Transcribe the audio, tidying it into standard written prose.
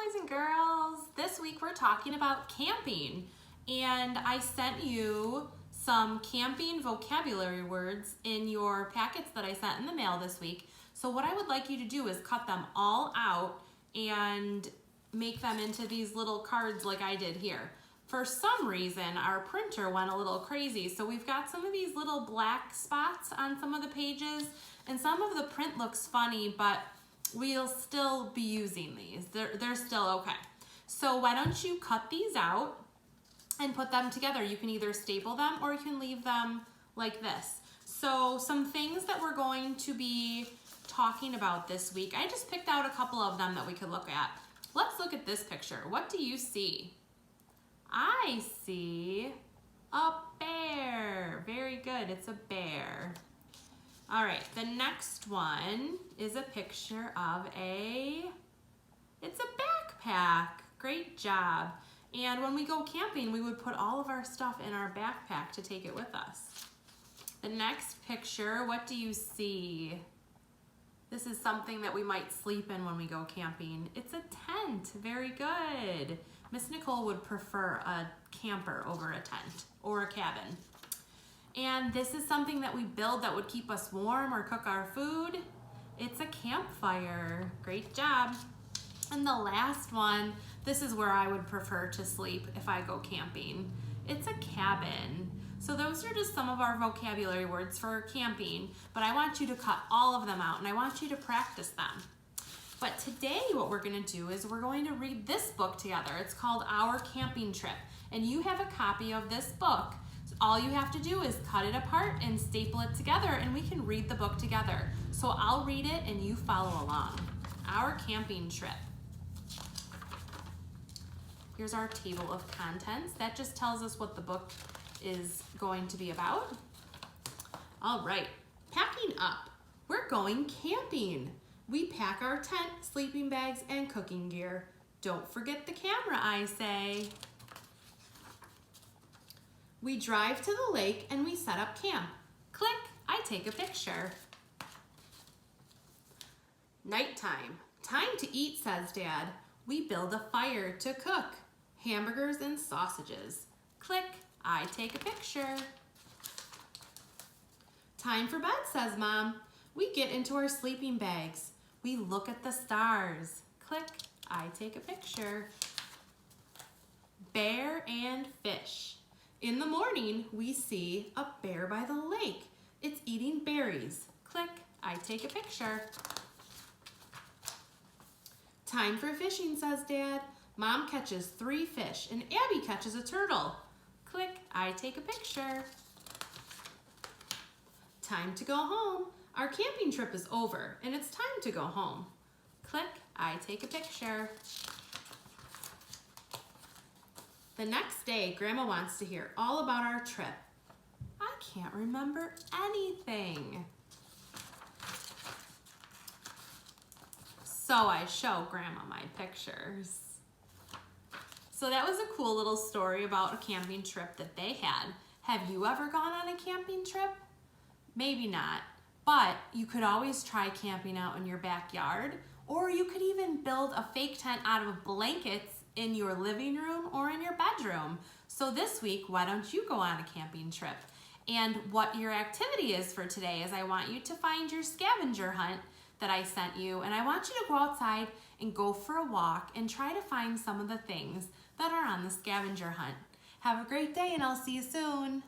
boys and girls. This week we're talking about camping, and I sent you some camping vocabulary words in your packets that I sent in the mail this week. So what I would like you to do is cut them all out and make them into these little cards like I did here. For some reason, our printer went a little crazy, so we've got some of these little black spots on some of the pages, and some of the print looks funny, but we'll still be using these. They're still okay. So why don't you cut these out and put them together. You can either staple them or you can leave them like this. So some things that we're going to be talking about this week, I just picked out a couple of them that we could look at. Let's look at this picture. What do you see? I see a bear. Very good, it's a bear. All right, the next one is a picture of it's a backpack. Great job. And when we go camping, we would put all of our stuff in our backpack to take it with us. The next picture, what do you see? This is something that we might sleep in when we go camping. It's a tent. Very good. Miss Nicole would prefer a camper over a tent or a cabin. And this is something that we build that would keep us warm or cook our food. It's a campfire. Great job. And the last one, this is where I would prefer to sleep if I go camping. It's a cabin. So those are just some of our vocabulary words for camping, but I want you to cut all of them out and I want you to practice them. But today what we're gonna do is we're going to read this book together. It's called Our Camping Trip, and you have a copy of this book. So all you have to do is cut it apart and staple it together, and we can read the book together. So I'll read it and you follow along. Our Camping Trip. Here's our table of contents. That just tells us what the book is going to be about. All right, packing up. We're going camping. We pack our tent, sleeping bags, and cooking gear. Don't forget the camera, I say. We drive to the lake and we set up camp. Click, I take a picture. Nighttime. Time to eat, says Dad. We build a fire to cook. Hamburgers and sausages. Click, I take a picture. Time for bed, says Mom. We get into our sleeping bags. We look at the stars. Click, I take a picture. Bear and fish. In the morning, we see a bear by the lake. It's eating berries. Click, I take a picture. Time for fishing, says Dad. Mom catches 3 fish and Abby catches a turtle. Click, I take a picture. Time to go home. Our camping trip is over and it's time to go home. Click, I take a picture. The next day, Grandma wants to hear all about our trip. I can't remember anything. So I show Grandma my pictures. So that was a cool little story about a camping trip that they had. Have you ever gone on a camping trip? Maybe not, but you could always try camping out in your backyard, or you could even build a fake tent out of blankets in your living room or in your bedroom. So this week, why don't you go on a camping trip? And what your activity is for today is I want you to find your scavenger hunt that I sent you, and I want you to go outside and go for a walk and try to find some of the things that are on the scavenger hunt. Have a great day and I'll see you soon.